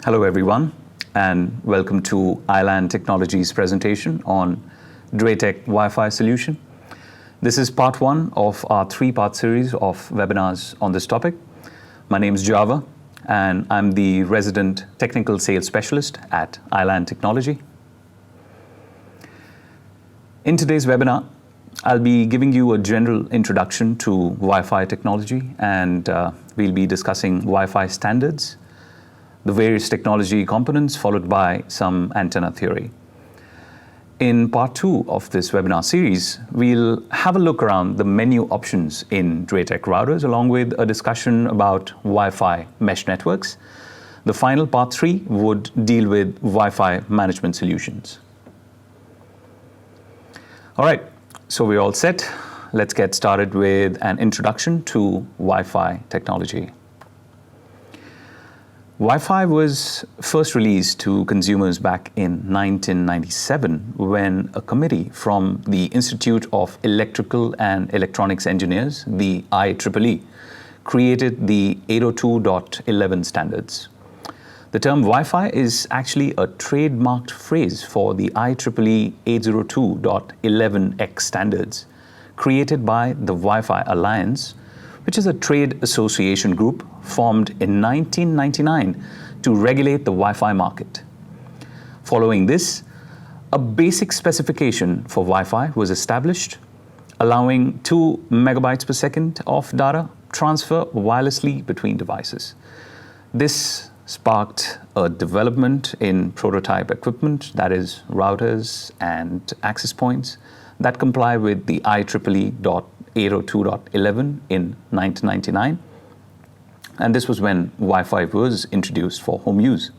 Hello everyone, and welcome to Island Technologies presentation on DrayTek Wi-Fi solution. This is part one of our three-part series of webinars on this topic. My name is Java, and I'm the resident technical sales specialist at Island Technology. In today's webinar, I'll be giving you a general introduction to Wi-Fi technology, and we'll be discussing Wi-Fi standards, the various technology components, followed by some antenna theory. In part two of this webinar series, we'll have a look around the menu options in DrayTek routers, along with a discussion about Wi-Fi mesh networks. The final part three would deal with Wi-Fi management solutions. All right, so we're all set. Let's get started with an introduction to Wi-Fi technology. Wi-Fi was first released to consumers back in 1997 when a committee from the Institute of Electrical and Electronics Engineers, the IEEE, created the 802.11 standards. The term Wi-Fi is actually a trademarked phrase for the IEEE 802.11x standards, created by the Wi-Fi Alliance, which is a trade association group formed in 1999 to regulate the Wi-Fi market. Following this, a basic specification for Wi-Fi was established, allowing 2 megabytes per second of data transfer wirelessly between devices. This sparked a development in prototype equipment, that is routers and access points, that comply with the IEEE 802.11 in 1999, and this was when Wi-Fi was introduced for home use.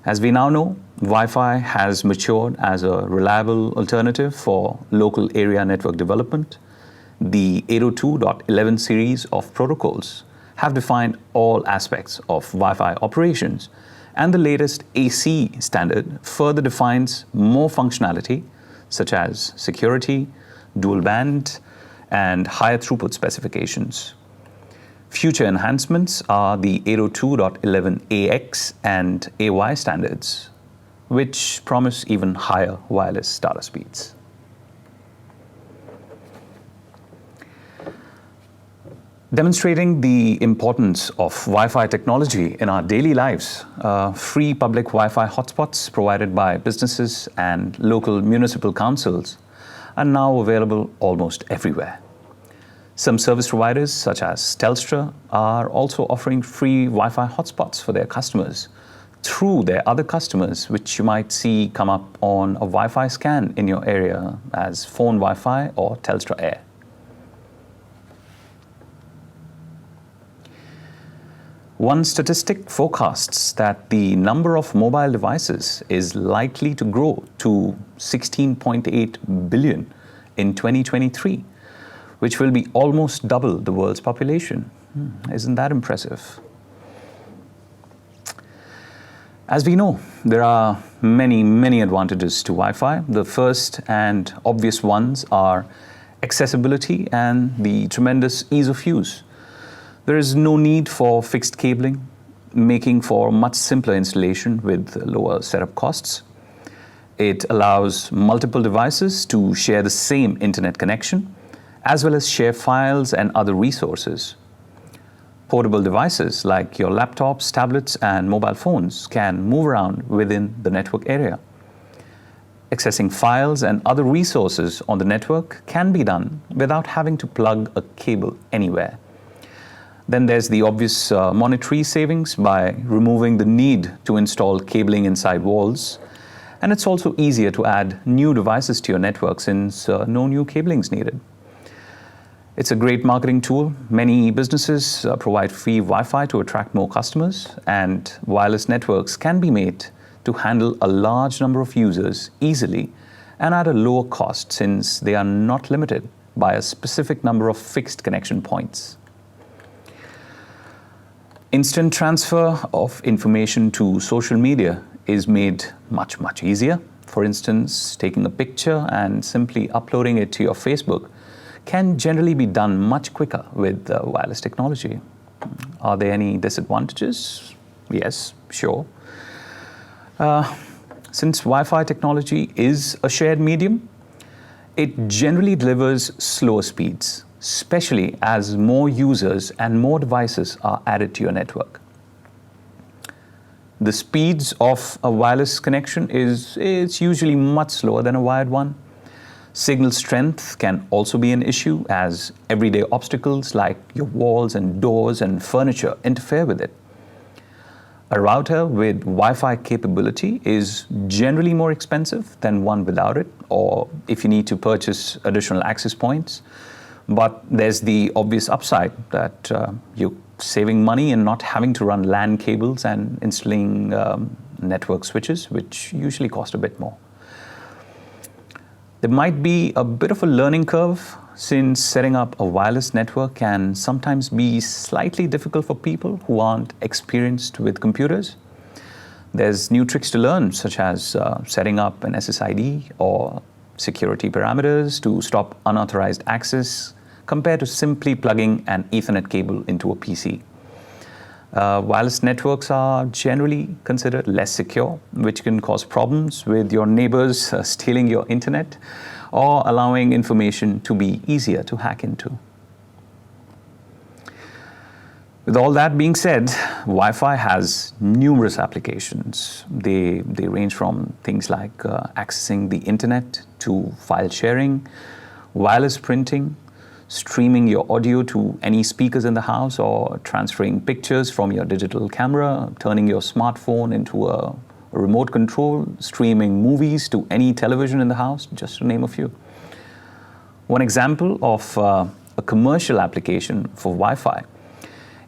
As we now know, Wi-Fi has matured as a reliable alternative for local area network development. The 802.11 series of protocols have defined all aspects of Wi-Fi operations, and the latest AC standard further defines more functionality such as security, dual band, and higher throughput specifications. Future enhancements are the 802.11ax and AY standards, which promise even higher wireless data speeds. Demonstrating the importance of Wi-Fi technology in our daily lives, free public Wi-Fi hotspots provided by businesses and local municipal councils are now available almost everywhere. Some service providers, such as Telstra, are also offering free Wi-Fi hotspots for their customers through their other customers, which you might see come up on a Wi-Fi scan in your area as Phone Wi-Fi or Telstra Air. One statistic forecasts that the number of mobile devices is likely to grow to 16.8 billion in 2023, which will be almost double the world's population. Isn't that impressive? As we know, there are many advantages to Wi-Fi. The first and obvious ones are accessibility and the tremendous ease of use. There is no need for fixed cabling, making for much simpler installation with lower setup costs. It allows multiple devices to share the same internet connection, as well as share files and other resources. Portable devices like your laptops, tablets, and mobile phones can move around within the network area. Accessing files and other resources on the network can be done without having to plug a cable anywhere. Then there's the obvious monetary savings by removing the need to install cabling inside walls. And it's also easier to add new devices to your network since no new cabling is needed. It's a great marketing tool. Many businesses provide free Wi-Fi to attract more customers, and wireless networks can be made to handle a large number of users easily and at a lower cost since they are not limited by a specific number of fixed connection points. Instant transfer of information to social media is made much easier. For instance, taking a picture and simply uploading it to your Facebook can generally be done much quicker with wireless technology. Are there any disadvantages? Yes, sure. Since Wi-Fi technology is a shared medium, it generally delivers slower speeds, especially as more users and more devices are added to your network. The speeds of a wireless connection is usually much slower than a wired one. Signal strength can also be an issue, as everyday obstacles like your walls and doors and furniture interfere with it. A router with Wi-Fi capability is generally more expensive than one without it, or if you need to purchase additional access points. But there's the obvious upside that you're saving money and not having to run LAN cables and installing network switches, which usually cost a bit more. There might be a bit of a learning curve, since setting up a wireless network can sometimes be slightly difficult for people who aren't experienced with computers. There's new tricks to learn, such as setting up an SSID or security parameters to stop unauthorized access, compared to simply plugging an Ethernet cable into a PC. Wireless networks are generally considered less secure, which can cause problems with your neighbors stealing your internet or allowing information to be easier to hack into. With all that being said, Wi-Fi has numerous applications. They range from things like accessing the internet to file sharing, wireless printing, streaming your audio to any speakers in the house, or transferring pictures from your digital camera, turning your smartphone into a remote control, streaming movies to any television in the house, just to name a few. One example of a commercial application for Wi-Fi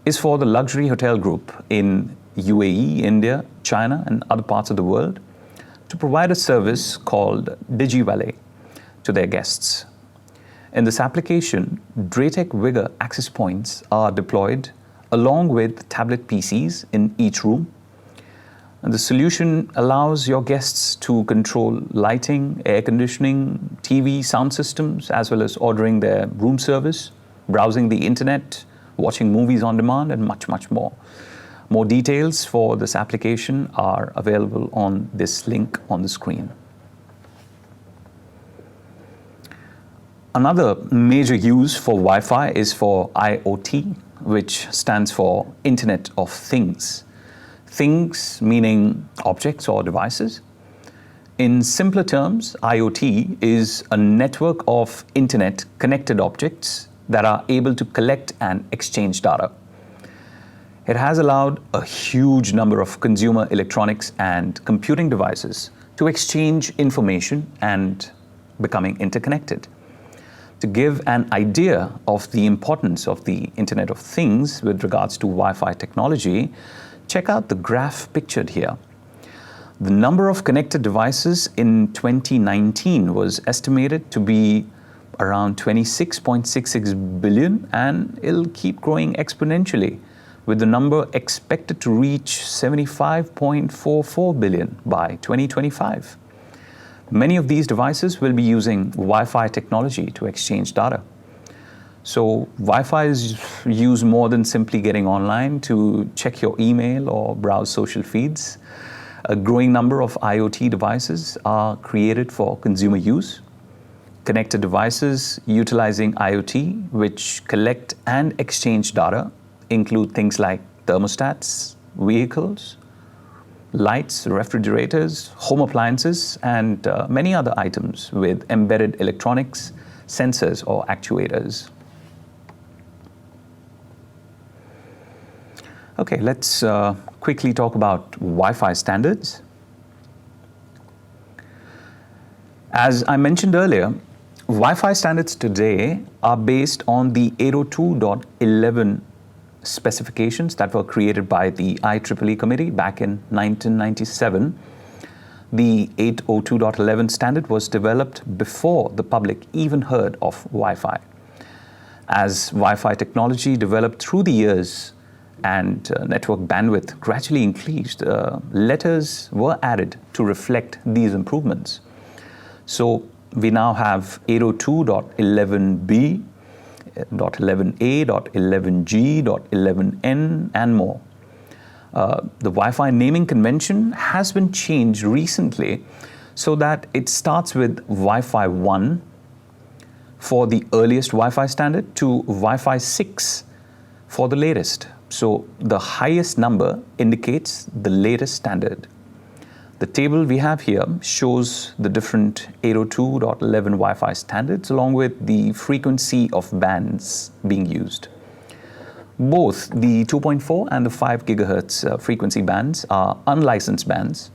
is for the luxury hotel group in UAE, India, China, and other parts of the world to provide a service called DigiValet to their guests. In this application, DrayTek Vigor access points are deployed along with tablet PCs in each room. And the solution allows your guests to control lighting, air conditioning, TV, sound systems, as well as ordering their room service, browsing the internet, watching movies on demand, and much, much more. More details for this application are available on this link on the screen. Another major use for Wi-Fi is for IoT, which stands for Internet of Things. Things meaning objects or devices. In simpler terms, IoT is a network of internet-connected objects that are able to collect and exchange data. It has allowed a huge number of consumer electronics and computing devices to exchange information and becoming interconnected. To give an idea of the importance of the Internet of Things with regards to Wi-Fi technology, check out the graph pictured here. The number of connected devices in 2019 was estimated to be around 26.66 billion, and it'll keep growing exponentially, with the number expected to reach 75.44 billion by 2025. Many of these devices will be using Wi-Fi technology to exchange data. So Wi-Fi is used more than simply getting online to check your email or browse social feeds. A growing number of IoT devices are created for consumer use. Connected devices utilizing IoT, which collect and exchange data, include things like thermostats, vehicles, lights, refrigerators, home appliances, and many other items with embedded electronics, sensors, or actuators. Okay, let's quickly talk about Wi-Fi standards. As I mentioned earlier, Wi-Fi standards today are based on the 802.11 specifications that were created by the IEEE committee back in 1997. The 802.11 standard was developed before the public even heard of Wi-Fi. As Wi-Fi technology developed through the years and network bandwidth gradually increased, letters were added to reflect these improvements. So we now have 802.11b, .11a, .11g, .11n, and more. The Wi-Fi naming convention has been changed recently so that it starts with Wi-Fi 1 for the earliest Wi-Fi standard to Wi-Fi 6 for the latest. So the highest number indicates the latest standard. The table we have here shows the different 802.11 Wi-Fi standards along with the frequency of bands being used. Both the 2.4 and the 5 gigahertz frequency bands are unlicensed bands,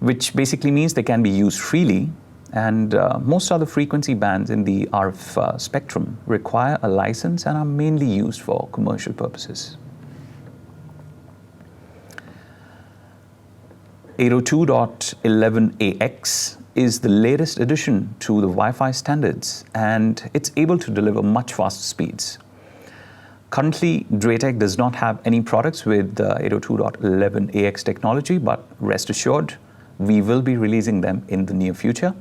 which basically means they can be used freely, and most other frequency bands in the RF spectrum require a license and are mainly used for commercial purposes. 802.11ax is the latest addition to the Wi-Fi standards, and it's able to deliver much faster speeds. Currently, DrayTek does not have any products with 802.11ax technology, but rest assured, we will be releasing them in the near future.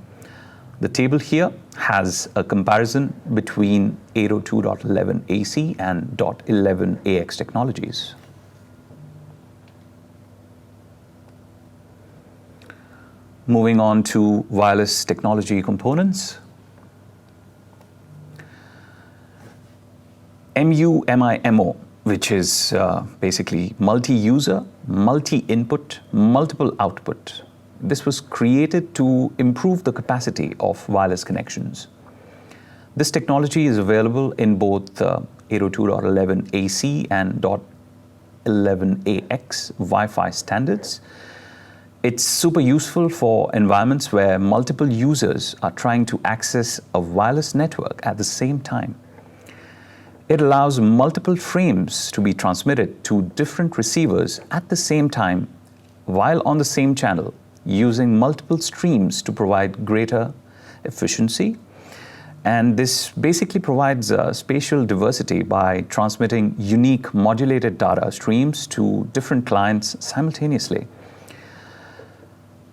The table here has a comparison between 802.11ac and .11ax technologies. Moving on to wireless technology components. MU-MIMO, which is basically multi-user, multi-input, multiple output. This was created to improve the capacity of wireless connections. This technology is available in both 802.11ac and .11ax Wi-Fi standards. It's super useful for environments where multiple users are trying to access a wireless network at the same time. It allows multiple frames to be transmitted to different receivers at the same time while on the same channel, using multiple streams to provide greater efficiency. And this basically provides spatial diversity by transmitting unique modulated data streams to different clients simultaneously.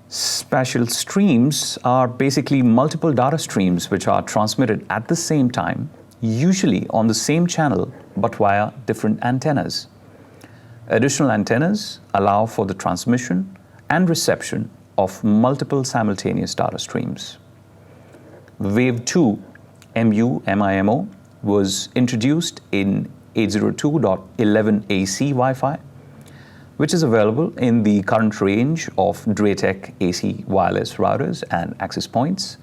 Spatial streams are basically multiple data streams which are transmitted at the same time, usually on the same channel but via different antennas. Additional antennas allow for the transmission and reception of multiple simultaneous data streams. Wave 2 MU-MIMO was introduced in 802.11ac Wi-Fi, which is available in the current range of DrayTek AC wireless routers and access points.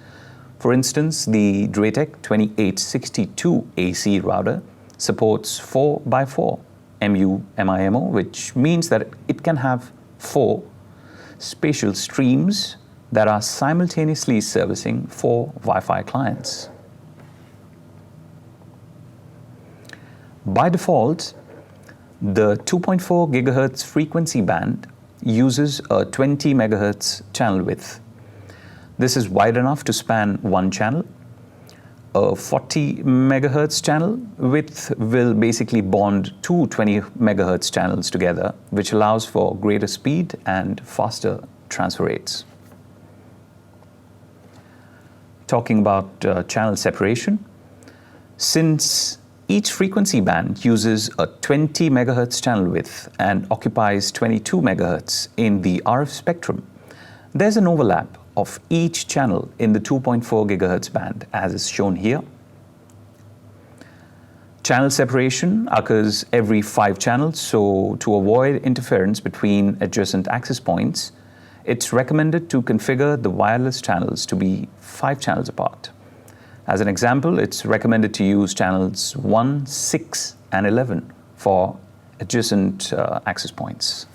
For instance, the DrayTek 2862 AC router supports 4x4 MU-MIMO, which means that it can have 4 spatial streams that are simultaneously servicing 4 Wi-Fi clients. By default, the 2.4 gigahertz frequency band uses a 20 megahertz channel width. This is wide enough to span one channel. A 40 megahertz channel width will basically bond two 20 megahertz channels together, which allows for greater speed and faster transfer rates. Talking about channel separation, since each frequency band uses a 20 megahertz channel width and occupies 22 megahertz in the RF spectrum, there's an overlap of each channel in the 2.4 gigahertz band, as is shown here. Channel separation occurs every 5 channels, so to avoid interference between adjacent access points, it's recommended to configure the wireless channels to be 5 channels apart. As an example, it's recommended to use channels 1, 6, and 11 for adjacent access points.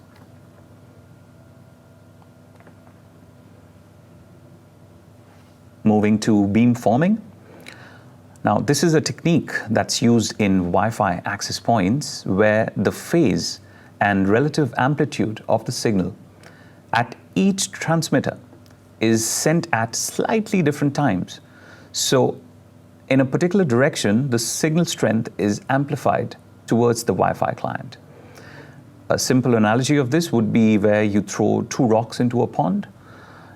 Moving to beamforming. Now, this is a technique that's used in Wi-Fi access points where the phase and relative amplitude of the signal at each transmitter is sent at slightly different times. So, in a particular direction, the signal strength is amplified towards the Wi-Fi client. A simple analogy of this would be where you throw 2 rocks into a pond.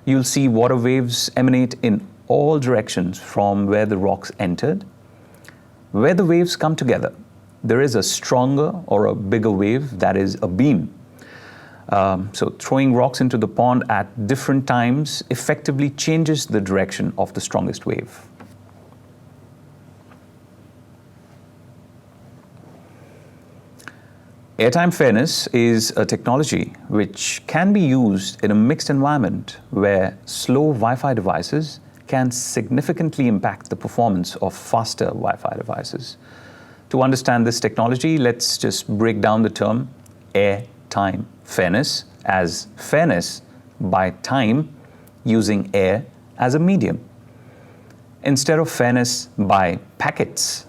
You'll see water waves emanate in all directions from where the rocks entered. Where the waves come together, there is a stronger or a bigger wave that is a beam So throwing rocks into the pond at different times effectively changes the direction of the strongest wave. Airtime fairness is a technology which can be used in a mixed environment where slow Wi-Fi devices can significantly impact the performance of faster Wi-Fi devices. To understand this technology, let's just break down the term airtime fairness as fairness by time using air as a medium, instead of fairness by packets.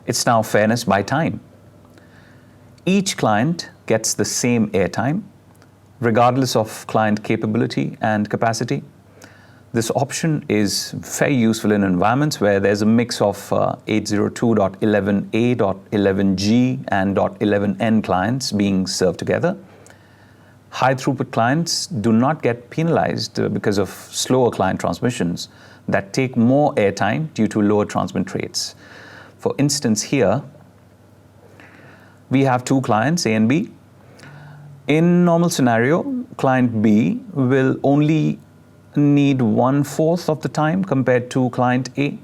It's now fairness by time. Each client gets the same airtime, regardless of client capability and capacity. This option is very useful in environments where there's a mix of 802.11a.11g and .11n clients being served together. High throughput clients do not get penalized because of slower client transmissions that take more airtime due to lower transmit rates. For instance, here we have two clients, A and B. In normal scenario, client B will only need 1/4 of the time compared to client A,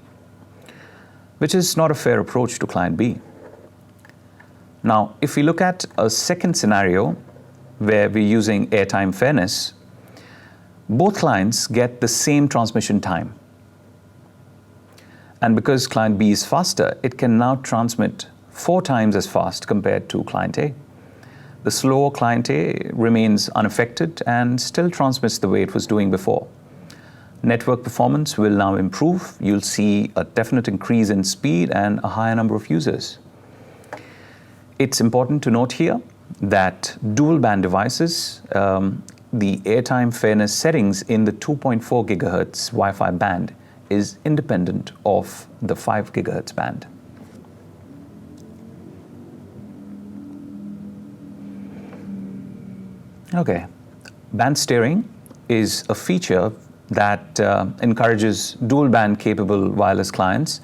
which is not a fair approach to client B. Now, if we look at a second scenario where we're using airtime fairness, both clients get the same transmission time. And because client B is faster, it can now transmit 4 times as fast compared to client A. The slower client A remains unaffected and still transmits the way it was doing before. Network performance will now improve. You'll see a definite increase in speed and a higher number of users. It's important to note here that dual band devices, the airtime fairness settings in the 2.4 GHz Wi-Fi band is independent of the 5 GHz band. Okay, band steering is a feature that encourages dual band capable wireless clients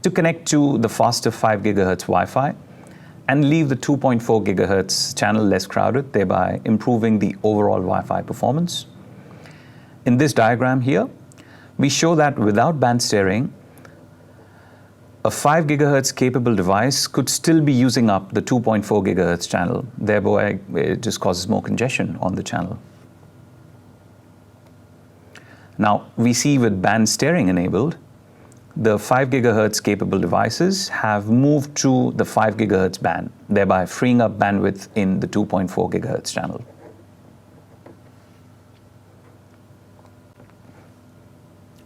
to connect to the faster 5 GHz Wi-Fi and leave the 2.4 GHz channel less crowded, thereby improving the overall Wi-Fi performance. In this diagram here, we show that without band steering, a 5 GHz capable device could still be using up the 2.4 GHz channel, thereby it just causes more congestion on the channel. Now, we see with band steering enabled, the 5 GHz capable devices have moved to the 5 GHz band, thereby freeing up bandwidth in the 2.4 GHz channel.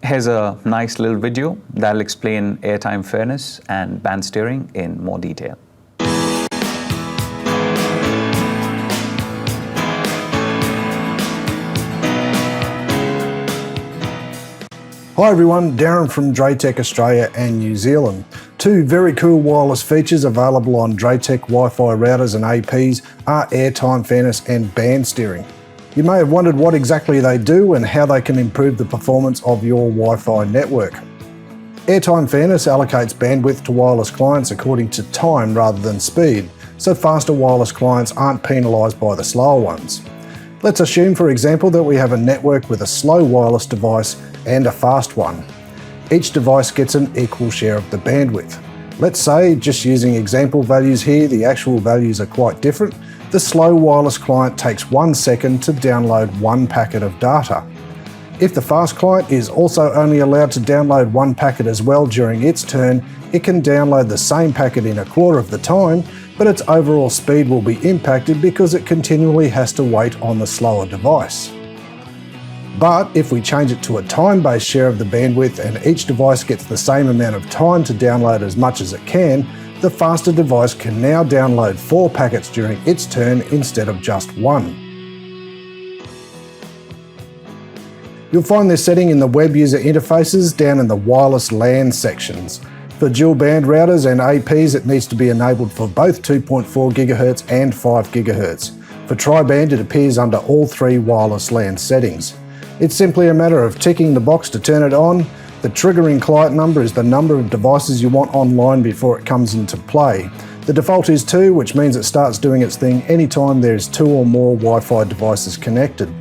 Here's a nice little video that'll explain airtime fairness and band steering in more detail. Hi everyone, Darren from DrayTek Australia and New Zealand. Two very cool wireless features available on DrayTek Wi-Fi routers and APs are airtime fairness and band steering. You may have wondered what exactly they do and how they can improve the performance of your Wi-Fi network. Airtime fairness allocates bandwidth to wireless clients according to time rather than speed, so faster wireless clients aren't penalised by the slower ones. Let's assume, for example, that we have a network with a slow wireless device and a fast one. Each device gets an equal share of the bandwidth. Let's say, just using example values here, the actual values are quite different. The slow wireless client takes 1 second to download 1 packet of data. If the fast client is also only allowed to download 1 packet as well during its turn, it can download the same packet in 1/4 of the time, but its overall speed will be impacted because it continually has to wait on the slower device. But if we change it to a time-based share of the bandwidth and each device gets the same amount of time to download as much as it can, the faster device can now download 4 packets during its turn instead of just 1. You'll find this setting in the web user interfaces down in the wireless LAN sections. For dual band routers and APs, it needs to be enabled for both 2.4 GHz and 5 GHz. For tri-band, it appears under all 3 wireless LAN settings. It's simply a matter of ticking the box to turn it on. The triggering client number is the number of devices you want online before it comes into play. The default is 2, which means it starts doing its thing anytime there's 2 or more Wi-Fi devices connected.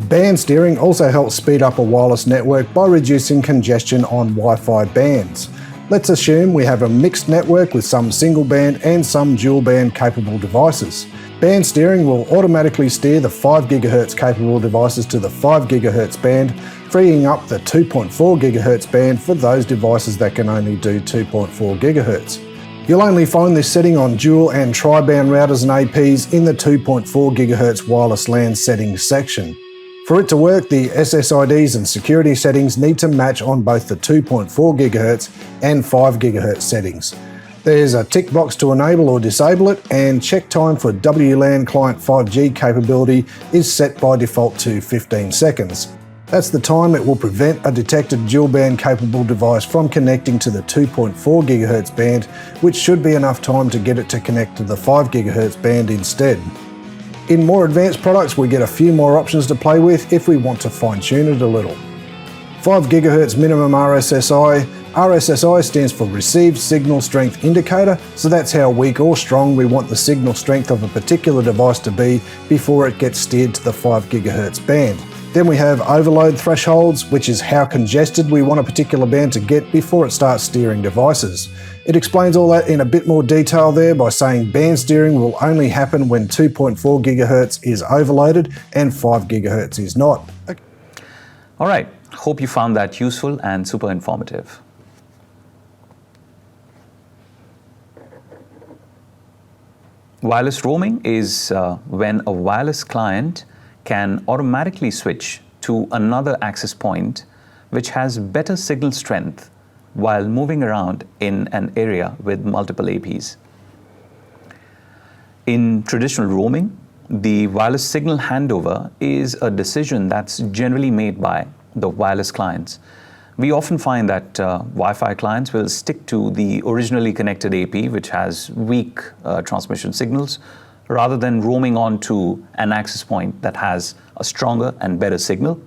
Band steering also helps speed up a wireless network by reducing congestion on Wi-Fi bands. Let's assume we have a mixed network with some single band and some dual band capable devices. Band steering will automatically steer the 5 GHz capable devices to the 5 GHz band, freeing up the 2.4 GHz band for those devices that can only do 2.4 GHz. You'll only find this setting on dual and tri-band routers and APs in the 2.4 GHz wireless LAN settings section. For it to work, the SSIDs and security settings need to match on both the 2.4 GHz and 5 GHz settings. There's a tick box to enable or disable it, and check time for WLAN client 5G capability is set by default to 15 seconds. That's the time it will prevent a detected dual band capable device from connecting to the 2.4 GHz band, which should be enough time to get it to connect to the 5 GHz band instead. In more advanced products, we get a few more options to play with if we want to fine-tune it a little. 5 GHz minimum RSSI. RSSI stands for Received Signal Strength Indicator, so that's how weak or strong we want the signal strength of a particular device to be before it gets steered to the 5 GHz band. Then we have overload thresholds, which is how congested we want a particular band to get before it starts steering devices. It explains all that in a bit more detail there by saying band steering will only happen when 2.4 GHz is overloaded and 5 GHz is not. All right, hope you found that useful and super informative. Wireless roaming is when a wireless client can automatically switch to another access point which has better signal strength while moving around in an area with multiple APs. In traditional roaming, the wireless signal handover is a decision that's generally made by the wireless clients. We often find that Wi-Fi clients will stick to the originally connected AP, which has weak transmission signals, rather than roaming on to an access point that has a stronger and better signal.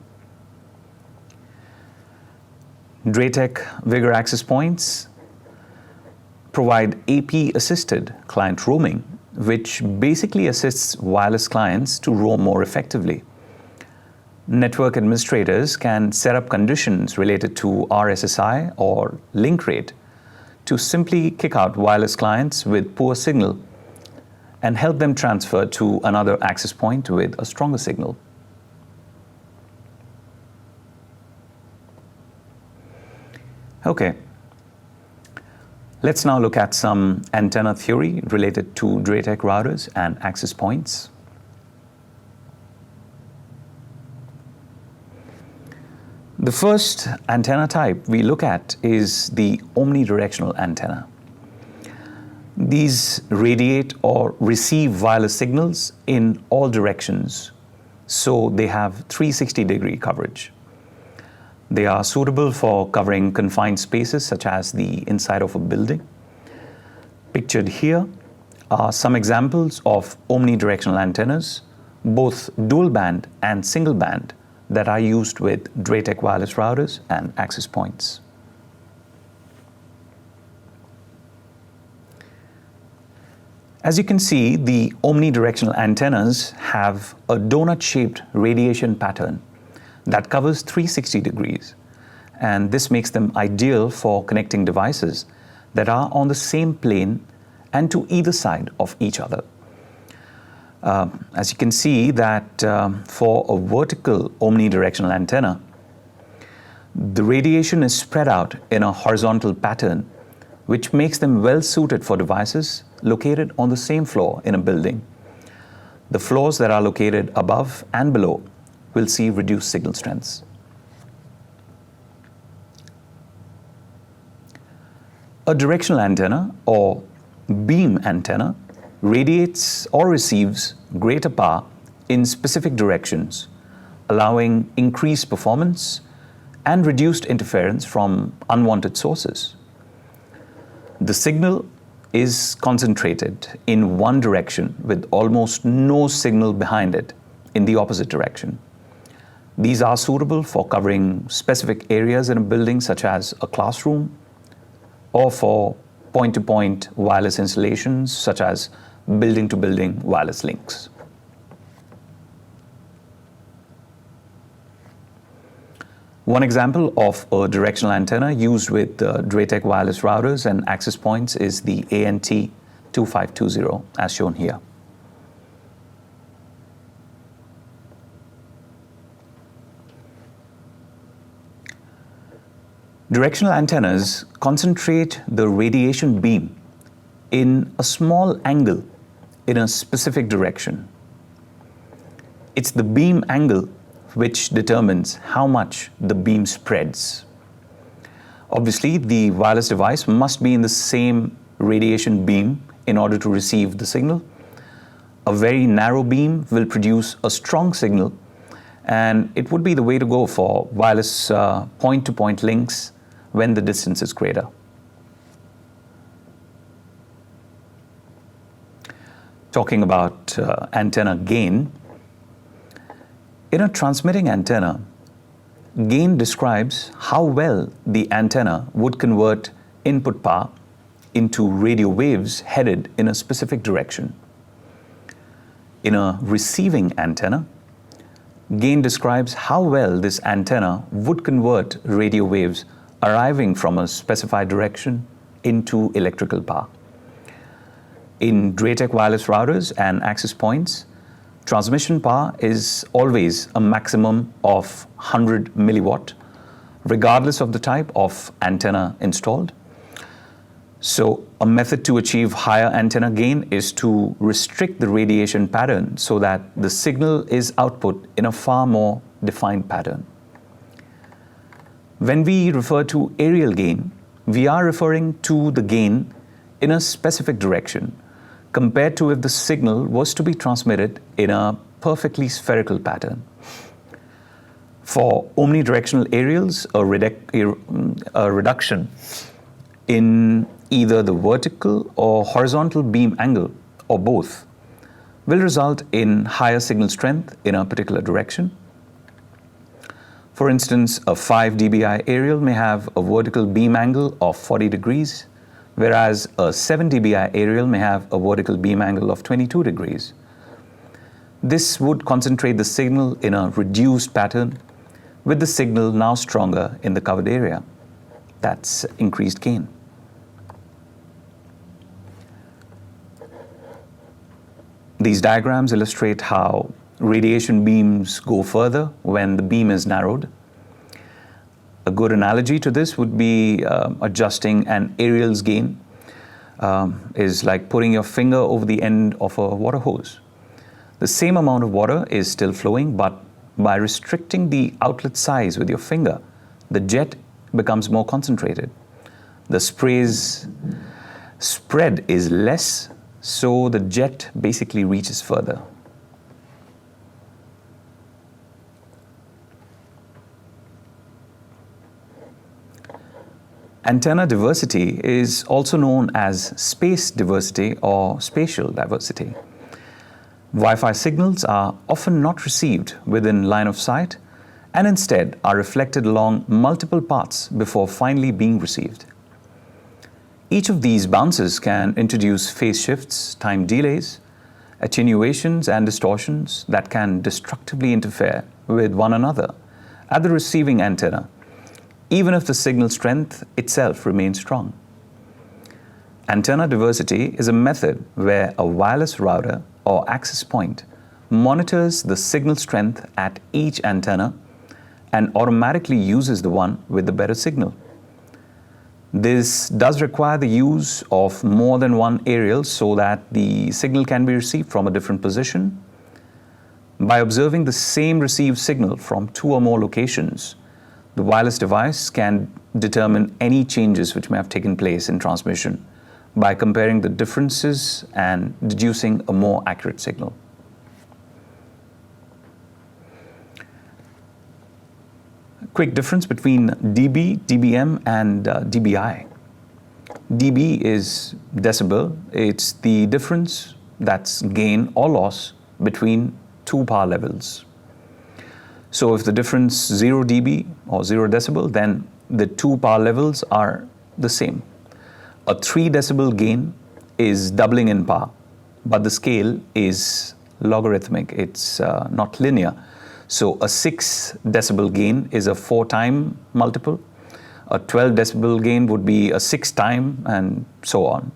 DrayTek Vigor access points provide AP-assisted client roaming, which basically assists wireless clients to roam more effectively. Network administrators can set up conditions related to RSSI or link rate to simply kick out wireless clients with poor signal and help them transfer to another access point with a stronger signal. Okay, let's now look at some antenna theory related to DrayTek routers and access points. The first antenna type we look at is the omnidirectional antenna. These radiate or receive wireless signals in all directions, so they have 360-degree coverage. They are suitable for covering confined spaces such as the inside of a building. Pictured here are some examples of omnidirectional antennas, both dual band and single band, that are used with DrayTek wireless routers and access points. As you can see, the omnidirectional antennas have a donut-shaped radiation pattern that covers 360 degrees, and this makes them ideal for connecting devices that are on the same plane and to either side of each other. As you can see that for a vertical omnidirectional antenna, the radiation is spread out in a horizontal pattern, which makes them well suited for devices located on the same floor in a building. The floors that are located above and below will see reduced signal strengths. A directional antenna or beam antenna radiates or receives greater power in specific directions, allowing increased performance and reduced interference from unwanted sources. The signal is concentrated in one direction with almost no signal behind it in the opposite direction. These are suitable for covering specific areas in a building, such as a classroom, or for point-to-point wireless installations such as building-to-building wireless links. One example of a directional antenna used with DrayTek wireless routers and access points is the ANT2520, as shown here. Directional antennas concentrate the radiation beam in a small angle in a specific direction. It's the beam angle which determines how much the beam spreads. Obviously, the wireless device must be in the same radiation beam in order to receive the signal. A very narrow beam will produce a strong signal, and it would be the way to go for wireless point-to-point links when the distance is greater. Talking about antenna gain, in a transmitting antenna, gain describes how well the antenna would convert input power into radio waves headed in a specific direction. In a receiving antenna, gain describes how well this antenna would convert radio waves arriving from a specified direction into electrical power. In DrayTek wireless routers and access points, transmission power is always a maximum of 100 milliwatt, regardless of the type of antenna installed. So a method to achieve higher antenna gain is to restrict the radiation pattern so that the signal is output in a far more defined pattern. When we refer to aerial gain, we are referring to the gain in a specific direction, compared to if the signal was to be transmitted in a perfectly spherical pattern. For omnidirectional aerials, a reduction in either the vertical or horizontal beam angle, or both, will result in higher signal strength in a particular direction. For instance, a 5 dBi aerial may have a vertical beam angle of 40 degrees, whereas a 7 dBi aerial may have a vertical beam angle of 22 degrees. This would concentrate the signal in a reduced pattern, with the signal now stronger in the covered area. That's increased gain. These diagrams illustrate how radiation beams go further when the beam is narrowed. A good analogy to this would be adjusting an aerial's gain is like putting your finger over the end of a water hose. The same amount of water is still flowing, but by restricting the outlet size with your finger, the jet becomes more concentrated. The spray's spread is less, so the jet basically reaches further. Antenna diversity is also known as space diversity or spatial diversity. Wi-Fi signals are often not received within line of sight and instead are reflected along multiple paths before finally being received. Each of these bounces can introduce phase shifts, time delays, attenuations, and distortions that can destructively interfere with one another at the receiving antenna, even if the signal strength itself remains strong. Antenna diversity is a method where a wireless router or access point monitors the signal strength at each antenna and automatically uses the one with the better signal. This does require the use of more than one aerial so that the signal can be received from a different position. By observing the same received signal from 2 or more locations, the wireless device can determine any changes which may have taken place in transmission by comparing the differences and deducing a more accurate signal. Quick difference between dB, dBm, and dBi. dB is decibel. It's the difference, that's gain or loss, between 2 power levels. So if the difference 0 dB or 0 decibel, then the 2 power levels are the same. A 3 decibel gain is doubling in power, but the scale is logarithmic, it's not linear. So a 6 decibel gain is a 4-time multiple. A 12 decibel gain would be a 6-time, and so on.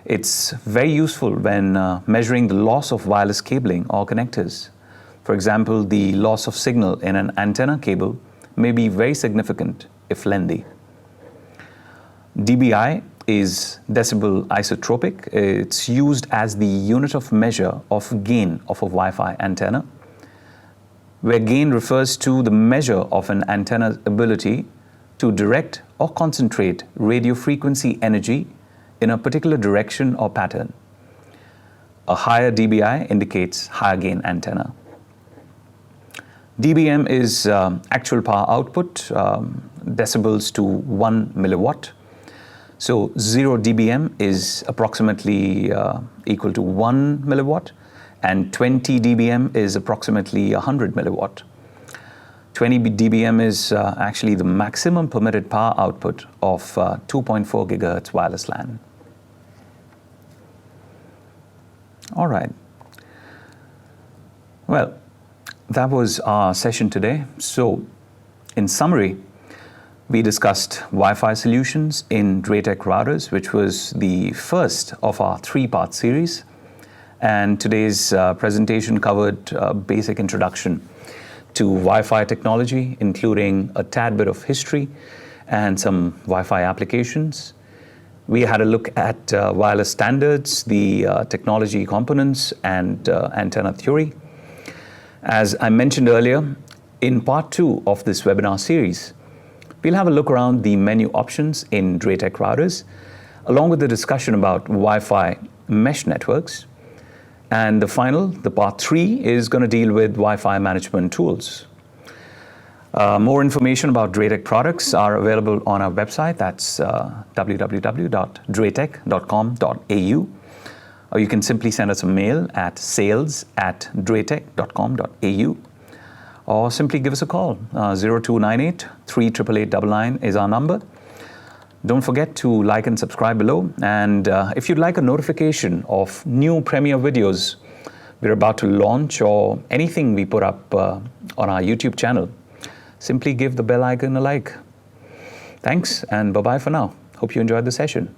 It's very useful when measuring the loss of wireless cabling or connectors. For example, the loss of signal in an antenna cable may be very significant if lengthy. dBi is decibel isotropic. It's used as the unit of measure of gain of a Wi-Fi antenna, where gain refers to the measure of an antenna's ability to direct or concentrate radio frequency energy in a particular direction or pattern. A higher dBi indicates higher gain antenna. dBm is actual power output, decibels to 1 milliwatt. So 0 dBm is approximately equal to 1 milliwatt, and 20 dBm is approximately 100 milliwatt. 20 dBm is actually the maximum permitted power output of 2.4 gigahertz wireless LAN. All right. Well, that was our session today. So, in summary, we discussed Wi-Fi solutions in DrayTek routers, which was the first of our 3-part series. And today's presentation covered a basic introduction to Wi-Fi technology, including a tad bit of history and some Wi-Fi applications. We had a look at wireless standards, the technology components, and antenna theory. As I mentioned earlier, in part 2 of this webinar series, we'll have a look around the menu options in DrayTek routers, along with the discussion about Wi-Fi mesh networks. And the part 3, is going to deal with Wi-Fi management tools. More information about DrayTek products are available on our website. That's www.draytek.com.au. Or you can simply send us a mail at sales@draytek.com.au. Or simply give us a call. 0298 38899 is our number. Don't forget to like and subscribe below. And if you'd like a notification of new Premiere videos we're about to launch, or anything we put up on our YouTube channel, simply give the bell icon a like. Thanks, and bye-bye for now. Hope you enjoyed the session.